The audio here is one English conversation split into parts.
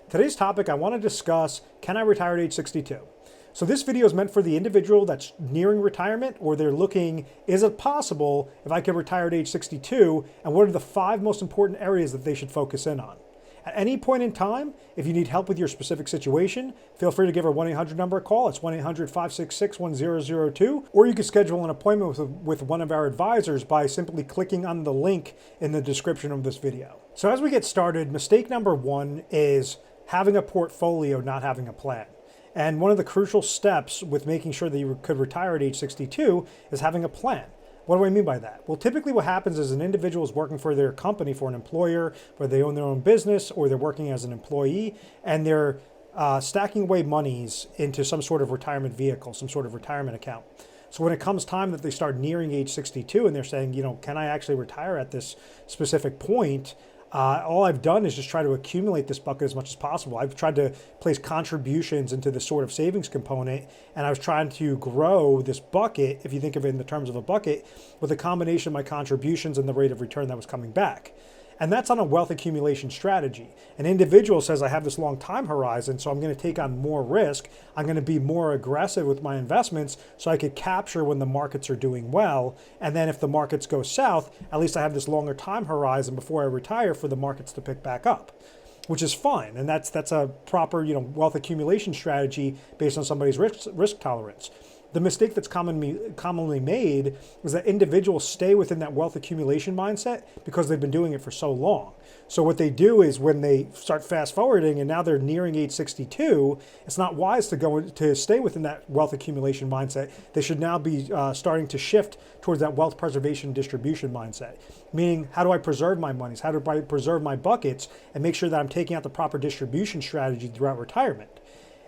Today's topic, I want to discuss, can I retire at age 62? So this video is meant for the individual that's nearing retirement, or they're looking, is it possible if I could retire at age 62, and what are the 5 most important areas that they should focus in on? At any point in time, if you need help with your specific situation, feel free to give our 1-800 number a call. It's 1-800-566-1002, or you can schedule an appointment with one of our advisors by simply clicking on the link in the description of this video. So as we get started, mistake number 1 is having a portfolio, not having a plan. And one of the crucial steps with making sure that you could retire at age 62 is having a plan. What do I mean by that? Well, typically what happens is an individual is working for their company, for an employer, where they own their own business, or they're working as an employee, and they're stacking away monies into some sort of retirement vehicle, some sort of retirement account. So when it comes time that they start nearing age 62 and they're saying, can I actually retire at this specific point? All I've done is just try to accumulate this bucket as much as possible. I've tried to place contributions into this sort of savings component, and I was trying to grow this bucket, if you think of it in the terms of a bucket, with a combination of my contributions and the rate of return that was coming back. And that's on a wealth accumulation strategy. An individual says, I have this long time horizon, so I'm going to take on more risk. I'm going to be more aggressive with my investments so I could capture when the markets are doing well. And then if the markets go south, at least I have this longer time horizon before I retire for the markets to pick back up, which is fine. And that's a proper wealth accumulation strategy based on somebody's risk tolerance. The mistake that's commonly made is that individuals stay within that wealth accumulation mindset because they've been doing it for so long. So what they do is when they start fast forwarding and now they're nearing age 62, it's not wise to stay within that wealth accumulation mindset. They should now be starting to shift towards that wealth preservation distribution mindset. Meaning, how do I preserve my monies? How do I preserve my buckets and make sure that I'm taking out the proper distribution strategy throughout retirement?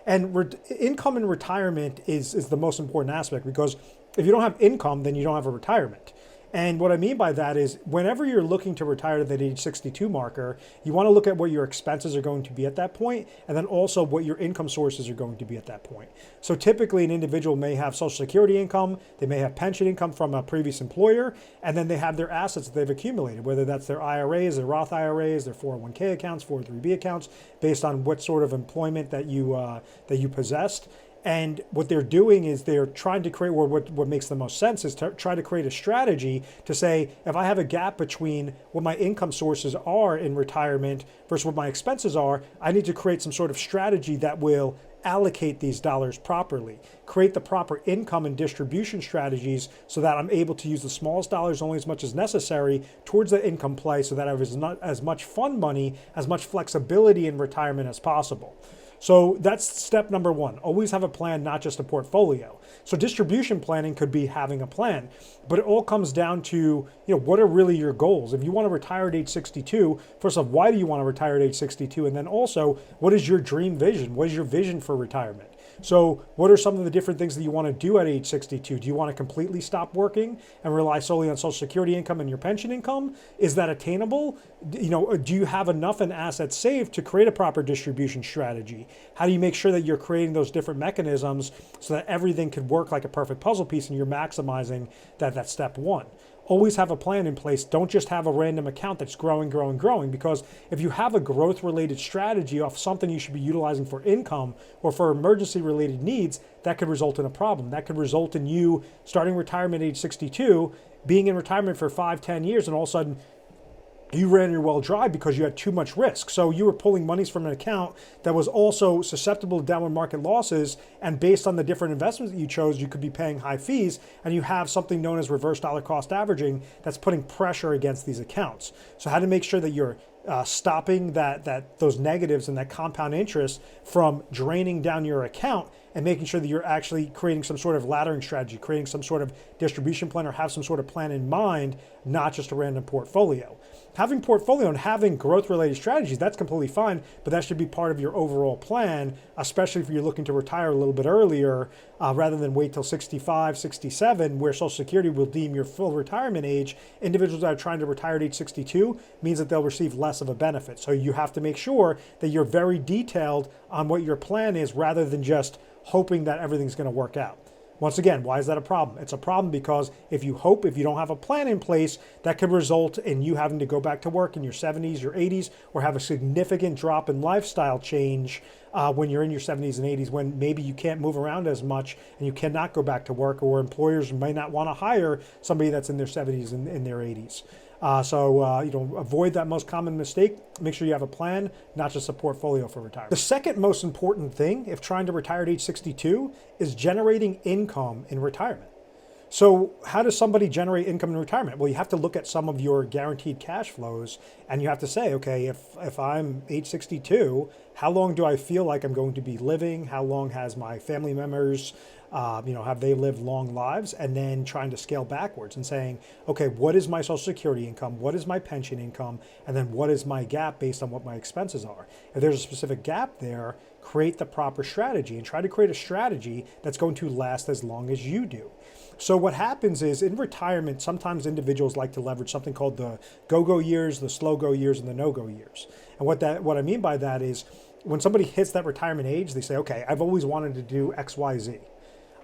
And income in retirement is the most important aspect, because if you don't have income, then you don't have a retirement. And what I mean by that is whenever you're looking to retire to that age 62 marker, you want to look at what your expenses are going to be at that point, and then also what your income sources are going to be at that point. So typically an individual may have Social Security income, they may have pension income from a previous employer, and then they have their assets that they've accumulated, whether that's their IRAs, their Roth IRAs, their 401k accounts, 403b accounts, based on what sort of employment that you possessed. And what they're doing is they're trying to create, or what makes the most sense is to try to create a strategy to say, if I have a gap between what my income sources are in retirement versus what my expenses are, I need to create some sort of strategy that will allocate these dollars properly, create the proper income and distribution strategies so that I'm able to use the smallest dollars only as much as necessary towards the income play so that I have not as much fund money, as much flexibility in retirement as possible. So that's step number 1. Always have a plan, not just a portfolio. So distribution planning could be having a plan, but it all comes down to, what are really your goals? If you want to retire at age 62, first off, why do you want to retire at age 62? And then also, what is your dream vision? What is your vision for retirement? So what are some of the different things that you want to do at age 62? Do you want to completely stop working and rely solely on Social Security income and your pension income? Is that attainable? Do you have enough in assets saved to create a proper distribution strategy? How do you make sure that you're creating those different mechanisms so that everything could work like a perfect puzzle piece and you're maximizing that's step 1? Always have a plan in place. Don't just have a random account that's growing, because if you have a growth-related strategy off something you should be utilizing for income or for emergency-related needs, that could result in a problem. That could result in you starting retirement at age 62, being in retirement for 5-10 years, and all of a sudden you ran your well dry because you had too much risk. So you were pulling monies from an account that was also susceptible to downward market losses, and based on the different investments that you chose, you could be paying high fees, and you have something known as reverse dollar cost averaging that's putting pressure against these accounts. So how to make sure that you're stopping those negatives and that compound interest from draining down your account, and making sure that you're actually creating some sort of laddering strategy, creating some sort of distribution plan, or have some sort of plan in mind, not just a random portfolio. Having portfolio and having growth-related strategies, that's completely fine, but that should be part of your overall plan, especially if you're looking to retire a little bit earlier, rather than wait till 65, 67, where Social Security will deem your full retirement age. Individuals that are trying to retire at age 62 means that they'll receive less of a benefit. So you have to make sure that you're very detailed on what your plan is, rather than just hoping that everything's going to work out. Once again, why is that a problem? It's a problem because if you don't have a plan in place, that could result in you having to go back to work in your 70s, your 80s, or have a significant drop in lifestyle change when you're in your 70s and 80s, when maybe you can't move around as much and you cannot go back to work, or employers may not want to hire somebody that's in their 70s and in their 80s. Avoid that most common mistake. Make sure you have a plan, not just a portfolio for retirement. The second most important thing, if trying to retire at age 62, is generating income in retirement. So how does somebody generate income in retirement? Well, you have to look at some of your guaranteed cash flows, and you have to say, okay, if I'm age 62, how long do I feel like I'm going to be living? How long has my family members, have they lived long lives? And then trying to scale backwards and saying, okay, what is my Social Security income? What is my pension income? And then what is my gap based on what my expenses are? If there's a specific gap there, create the proper strategy and try to create a strategy that's going to last as long as you do. So what happens is in retirement, sometimes individuals like to leverage something called the go-go years, the slow-go years, and the no-go years. And what I mean by that is when somebody hits that retirement age, they say, okay, I've always wanted to do X, Y, Z.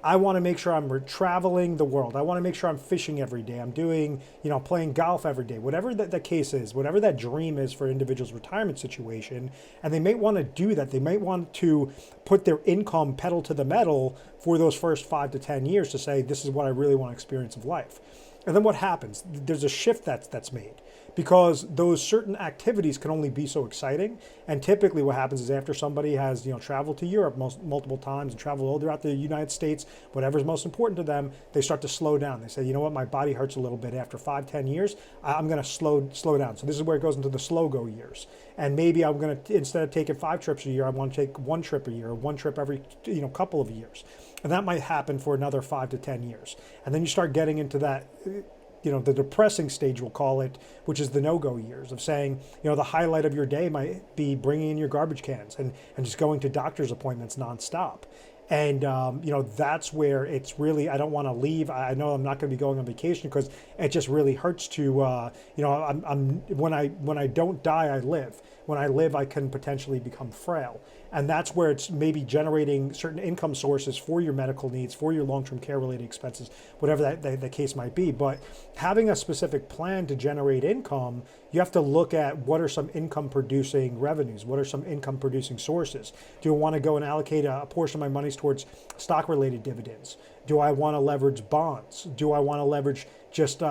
I want to make sure I'm traveling the world. I want to make sure I'm fishing every day. I'm doing, playing golf every day, whatever the case is, whatever that dream is for an individual's retirement situation. And they may want to do that. They might want to put their income pedal to the metal for those first 5 to 10 years to say, this is what I really want to experience of life. And then what happens? There's a shift that's made, because those certain activities can only be so exciting. And typically what happens is after somebody has traveled to Europe multiple times and traveled all throughout the United States, whatever's most important to them, they start to slow down. They say, you know what, my body hurts a little bit after 5-10 years. I'm going to slow down. So this is where it goes into the slow-go years. And maybe I'm going to, instead of taking 5 trips a year, I want to take 1 trip a year, or 1 trip every couple of years. And that might happen for another 5 to 10 years. And then you start getting into that, the depressing stage, we'll call it, which is the no-go years of saying, the highlight of your day might be bringing in your garbage cans and just going to doctor's appointments nonstop. And, that's where it's really, I don't want to leave. I know I'm not going to be going on vacation because it just really hurts to, when I don't die, I live. When I live, I can potentially become frail. And that's where it's maybe generating certain income sources for your medical needs, for your long-term care related expenses, whatever the case might be. But having a specific plan to generate income, you have to look at what are some income producing revenues, what are some income producing sources. Do I want to go and allocate a portion of my monies towards stock related dividends? Do I want to leverage bonds? Do I want to leverage just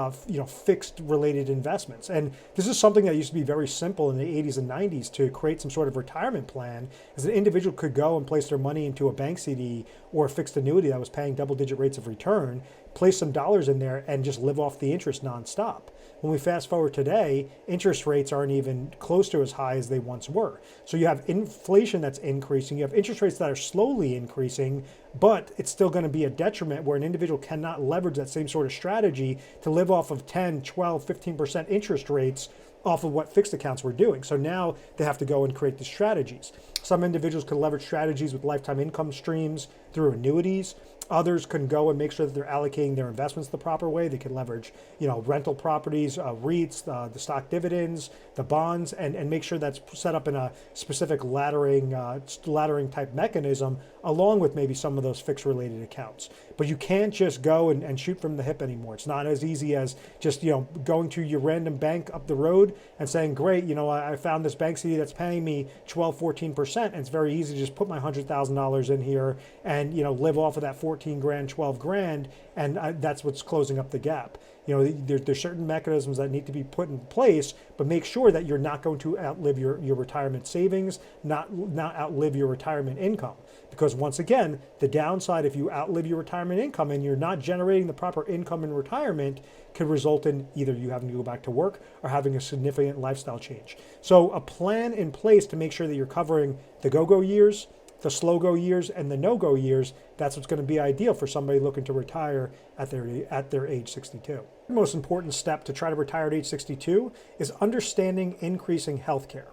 fixed related investments? And this is something that used to be very simple in the 80s and 90s to create some sort of retirement plan, is an individual could go and place their money into a bank CD or a fixed annuity that was paying double-digit rates of return, place some dollars in there and just live off the interest nonstop. When we fast forward today, interest rates aren't even close to as high as they once were. So you have inflation that's increasing, you have interest rates that are slowly increasing, but it's still going to be a detriment where an individual cannot leverage that same sort of strategy to live off of 10, 12, 15% interest rates off of what fixed accounts were doing. So now they have to go and create the strategies. Some individuals can leverage strategies with lifetime income streams through annuities. Others can go and make sure that they're allocating their investments the proper way. They can leverage, rental properties, REITs, the stock dividends, the bonds, and make sure that's set up in a specific laddering type mechanism, along with maybe some of those fixed related accounts. But you can't just go and shoot from the hip anymore. It's not as easy as just, going to your random bank up the road and saying, great, I found this bank CD that's paying me 12, 14%. And it's very easy to just put my $100,000 in here and, live off of that 14 grand, 12 grand. And that's what's closing up the gap. There's certain mechanisms that need to be put in place, but make sure that you're not going to outlive your retirement savings, not outlive your retirement income. Because once again, the downside, if you outlive your retirement income and you're not generating the proper income in retirement, could result in either you having to go back to work or having a significant lifestyle change. So a plan in place to make sure that you're covering the go-go years, the slow-go years, and the no-go years, that's what's going to be ideal for somebody looking to retire at their age 62. The most important step to try to retire at age 62 is understanding increasing health care.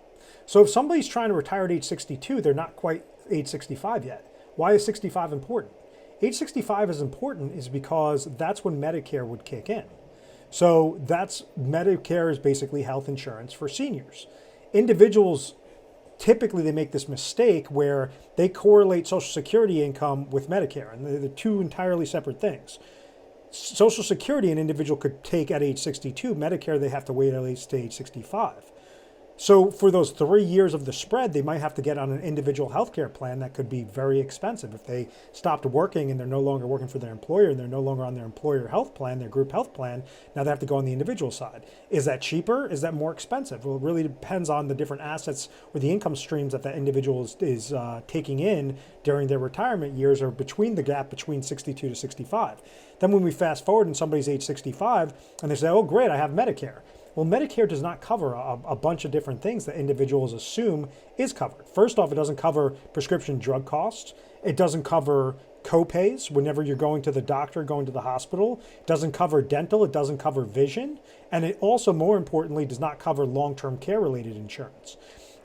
So if somebody's trying to retire at age 62, they're not quite age 65 yet. Why is 65 important? Age 65 is important is because that's when Medicare would kick in. So Medicare is basically health insurance for seniors. Individuals typically they make this mistake where they correlate Social Security income with Medicare, and they're two entirely separate things. Social Security, an individual could take at age 62. Medicare, they have to wait at least to age 65. So for those 3 years of the spread, they might have to get on an individual healthcare plan that could be very expensive. If they stopped working and they're no longer working for their employer and they're no longer on their employer health plan, their group health plan, now they have to go on the individual side. Is that cheaper? Is that more expensive? Well, it really depends on the different assets or the income streams that individual is taking in during their retirement years, or between the gap between 62 to 65. Then when we fast forward and somebody's age 65 and they say, oh, great, I have Medicare. Well, Medicare does not cover a bunch of different things that individuals assume is covered. First off, it doesn't cover prescription drug costs. It doesn't cover co-pays whenever you're going to the doctor, going to the hospital. It doesn't cover dental. It doesn't cover vision. And it also, more importantly, does not cover long-term care related insurance.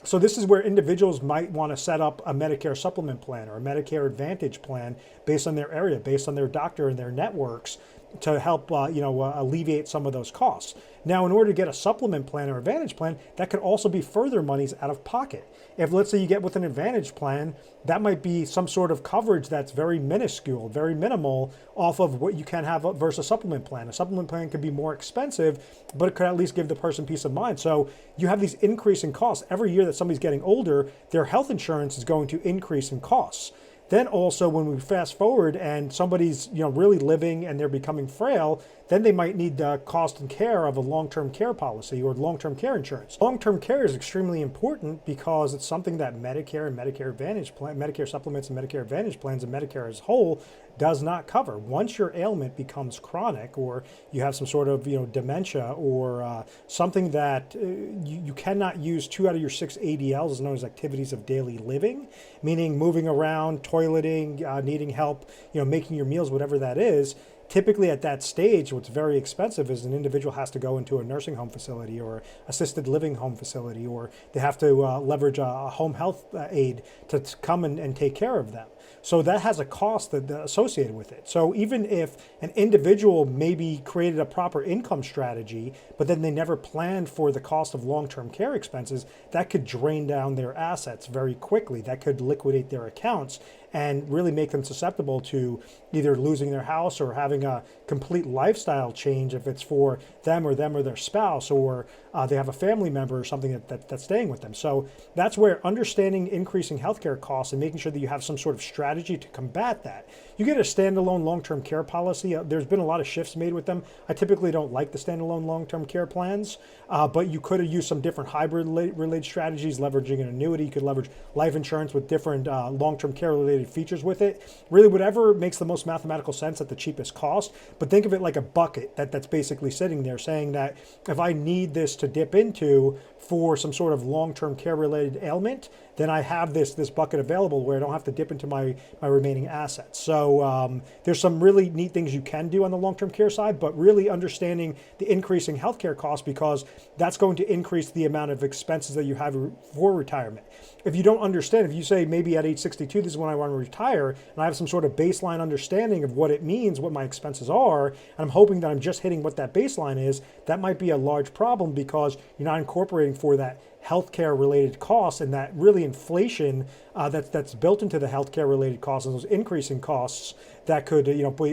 So this is where individuals might want to set up a Medicare supplement plan or a Medicare Advantage plan based on their area, based on their doctor and their networks, to help alleviate some of those costs. Now, in order to get a supplement plan or Advantage plan, that could also be further monies out of pocket. If, let's say, you get with an Advantage plan, that might be some sort of coverage that's very minuscule, very minimal off of what you can have versus a supplement plan. A supplement plan could be more expensive, but it could at least give the person peace of mind. So you have these increasing costs. Every year that somebody's getting older, their health insurance is going to increase in costs. Then also, when we fast forward and somebody's really living and they're becoming frail, then they might need the cost and care of a long-term care policy or long-term care insurance. Long-term care is extremely important because it's something that Medicare and Medicare Advantage plan, Medicare supplements and Medicare Advantage plans, and Medicare as a whole does not cover. Once your ailment becomes chronic, or you have some sort of dementia, or something that you cannot use 2 out of your 6 ADLs, is known as activities of daily living, meaning moving around, toileting, needing help, making your meals, whatever that is. Typically at that stage, what's very expensive is an individual has to go into a nursing home facility or assisted living home facility, or they have to leverage a home health aide to come and take care of them. So that has a cost associated with it. So even if an individual maybe created a proper income strategy, but then they never planned for the cost of long-term care expenses, that could drain down their assets very quickly. That could liquidate their accounts and really make them susceptible to either losing their house or having a complete lifestyle change if it's for them or their spouse, or they have a family member or something that's staying with them. So that's where understanding increasing healthcare costs and making sure that you have some sort of strategy to combat that. You get a standalone long-term care policy. There's been a lot of shifts made with them. I typically don't like the standalone long-term care plans, but you could have used some different hybrid-related strategies, leveraging an annuity. You could leverage life insurance with different long-term care-related features with it. Really, whatever makes the most mathematical sense at the cheapest cost. But think of it like a bucket that's basically sitting there saying that if I need this to dip into for some sort of long-term care-related ailment, then I have this bucket available where I don't have to dip into my remaining assets. So there's some really neat things you can do on the long-term care side, but really understanding the increasing healthcare costs, because that's going to increase the amount of expenses that you have for retirement. If you don't understand, if you say maybe at age 62, this is when I want to retire, and I have some sort of baseline understanding of what it means, what my expenses are, and I'm hoping that I'm just hitting what that baseline is, that might be a large problem because you're not incorporating for that healthcare related costs and that really inflation that's built into the healthcare related costs and those increasing costs that could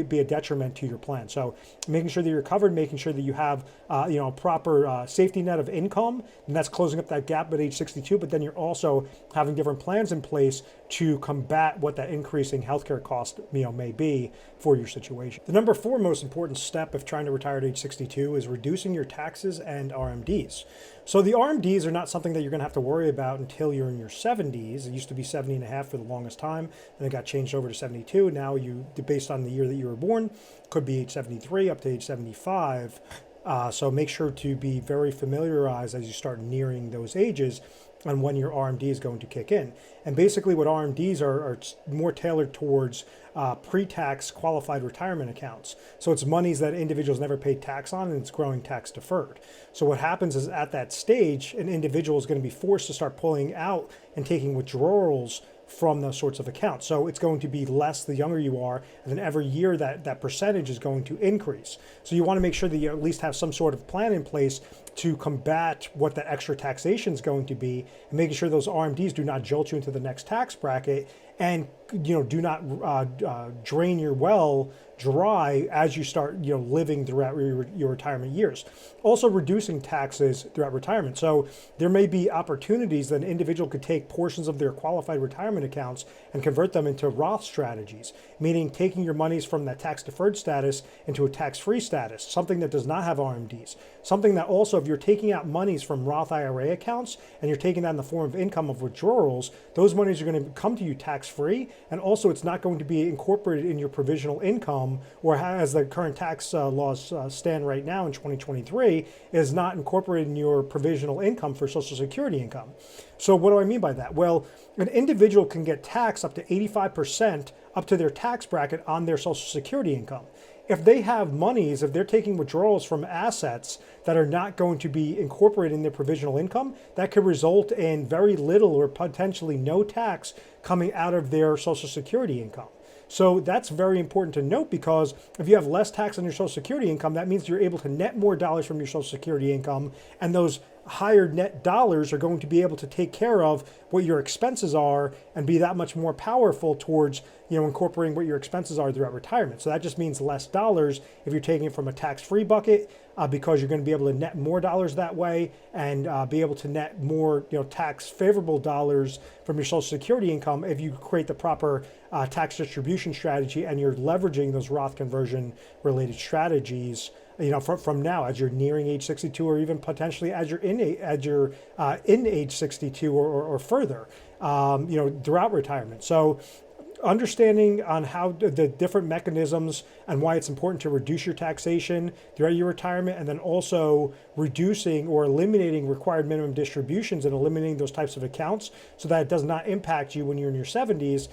be a detriment to your plan. So making sure that you're covered, making sure that you have a proper safety net of income, and that's closing up that gap at age 62. But then you're also having different plans in place to combat what that increasing healthcare cost may be for your situation. The number 4 most important step if trying to retire at age 62 is reducing your taxes and RMDs. So the RMDs are not something that you're going to have to worry about until you're in your 70s. It used to be 70 and a half for the longest time, then it got changed over to 72. Now based on the year that you were born, could be age 73 up to age 75. So make sure to be very familiarized as you start nearing those ages on when your RMD is going to kick in. And basically what RMDs are more tailored towards pre-tax qualified retirement accounts. So it's monies that individuals never paid tax on, and it's growing tax deferred. So what happens is at that stage, an individual is going to be forced to start pulling out and taking withdrawals from those sorts of accounts. So it's going to be less the younger you are, and then every year that percentage is going to increase. So you want to make sure that you at least have some sort of plan in place to combat what that extra taxation is going to be, and making sure those RMDs do not jolt you into the next tax bracket, and do not drain your well dry as you start living throughout your retirement years. Also reducing taxes throughout retirement. So there may be opportunities that an individual could take portions of their qualified retirement accounts and convert them into Roth strategies, meaning taking your monies from that tax deferred status into a tax-free status, something that does not have RMDs. Something that also, if you're taking out monies from Roth IRA accounts and you're taking that in the form of income of withdrawals, those monies are going to come to you tax-free, and also it's not going to be incorporated in your provisional income, or as the current tax laws stand right now in 2023, is not incorporated in your provisional income for Social Security income. So what do I mean by that? Well, an individual can get taxed up to 85% up to their tax bracket on their Social Security income. If they have monies, if they're taking withdrawals from assets that are not going to be incorporated in their provisional income, that could result in very little or potentially no tax coming out of their Social Security income. So that's very important to note, because if you have less tax on your Social Security income, that means you're able to net more dollars from your Social Security income, and those higher net dollars are going to be able to take care of what your expenses are and be that much more powerful towards incorporating what your expenses are throughout retirement. So that just means less dollars if you're taking it from a tax-free bucket, because you're going to be able to net more dollars that way, and be able to net more tax favorable dollars from your Social Security income if you create the proper tax distribution strategy and you're leveraging those Roth conversion related strategies from now as you're nearing age 62, or even potentially as you're in age 62 or further, throughout retirement. So understanding on how the different mechanisms and why it's important to reduce your taxation throughout your retirement, and then also reducing or eliminating required minimum distributions and eliminating those types of accounts so that it does not impact you when you're in your 70s.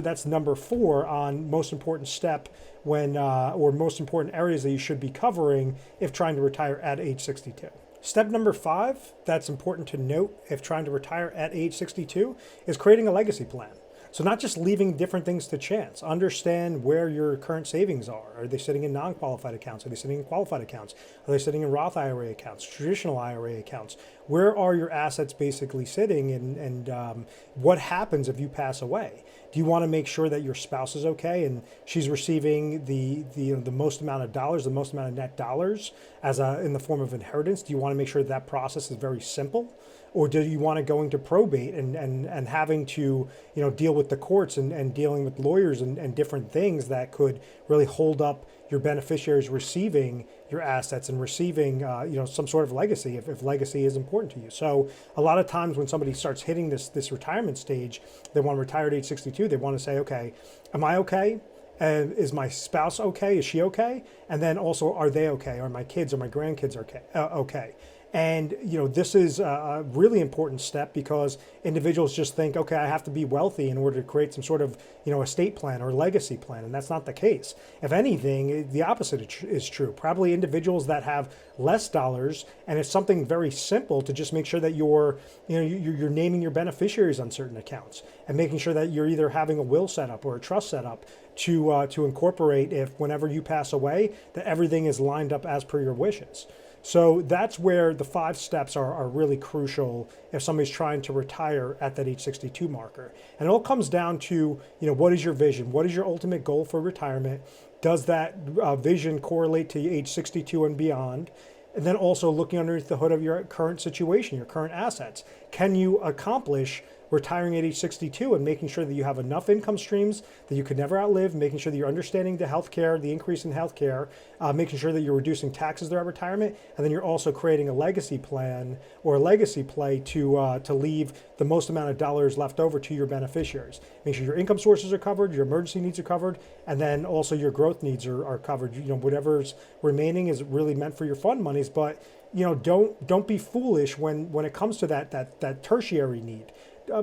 That's number 4 on most important step when or most important areas that you should be covering if trying to retire at age 62. Step number 5 that's important to note if trying to retire at age 62 is creating a legacy plan. So not just leaving different things to chance. Understand where your current savings are. Are they sitting in non-qualified accounts? Are they sitting in qualified accounts? Are they sitting in Roth IRA accounts, traditional IRA accounts? Where are your assets basically sitting, and what happens if you pass away? Do you want to make sure that your spouse is okay and she's receiving the most amount of dollars, the most amount of net dollars in the form of inheritance? Do you want to make sure that process is very simple? Or do you want to go into probate and having to deal with the courts and dealing with lawyers and different things that could really hold up your beneficiaries receiving your assets and receiving some sort of legacy if legacy is important to you? So a lot of times when somebody starts hitting this retirement stage, they want to retire at age 62. They want to say, okay, am I okay? And is my spouse okay? Is she okay? And then also, are they okay? Are my kids or my grandkids okay? Okay. And this is a really important step, because individuals just think, okay, I have to be wealthy in order to create some sort of estate plan or legacy plan, and that's not the case. If anything, the opposite is true. Probably individuals that have less dollars, and it's something very simple to just make sure that you're naming your beneficiaries on certain accounts and making sure that you're either having a will set up or a trust set up to incorporate, if whenever you pass away, that everything is lined up as per your wishes. So that's where the 5 steps are really crucial if somebody's trying to retire at that age 62 marker. And it all comes down to, what is your vision? What is your ultimate goal for retirement? Does that vision correlate to age 62 and beyond? And then also looking underneath the hood of your current situation, your current assets. Can you accomplish retiring at age 62 and making sure that you have enough income streams that you could never outlive, making sure that you're understanding the healthcare, the increase in healthcare, making sure that you're reducing taxes throughout retirement, and then you're also creating a legacy plan or a legacy play to leave the most amount of dollars left over to your beneficiaries. Make sure your income sources are covered, your emergency needs are covered, and then also your growth needs are covered. Whatever's remaining is really meant for your fund monies, but don't be foolish when it comes to that tertiary need.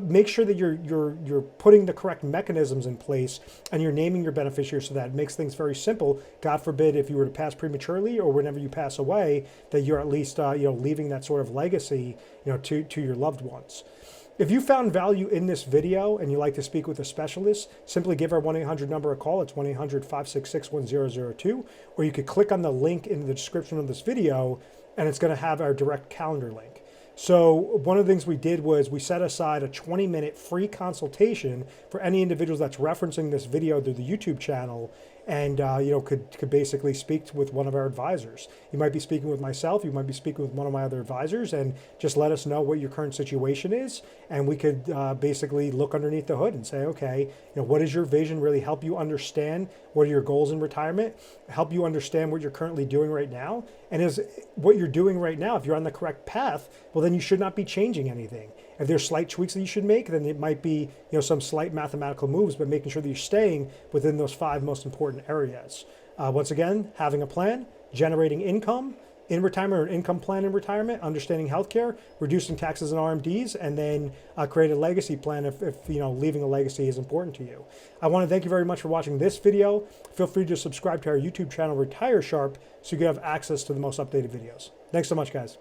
Make sure that you're putting the correct mechanisms in place and you're naming your beneficiaries so that it makes things very simple. God forbid if you were to pass prematurely or whenever you pass away, that you're at least leaving that sort of legacy to your loved ones. If you found value in this video and you'd like to speak with a specialist, simply give our 1-800 number a call. It's 1-800-566-1002, or you could click on the link in the description of this video, and it's going to have our direct calendar link. So one of the things we did was we set aside a 20-minute free consultation for any individuals that's referencing this video to the YouTube channel, and could basically speak with one of our advisors. You might be speaking with myself, you might be speaking with one of my other advisors, and just let us know what your current situation is, and we could basically look underneath the hood and say, okay, what is your vision? Really help you understand what are your goals in retirement, help you understand what you're currently doing right now, and is what you're doing right now, if you're on the correct path, well, then you should not be changing anything. If there's slight tweaks that you should make, then it might be some slight mathematical moves, but making sure that you're staying within those 5 most important areas. Once again, having a plan, generating income in retirement, or an income plan in retirement, understanding healthcare, reducing taxes and RMDs, and then create a legacy plan if leaving a legacy is important to you. I want to thank you very much for watching this video. Feel free to subscribe to our YouTube channel, Retire Sharp, so you can have access to the most updated videos. Thanks so much, guys.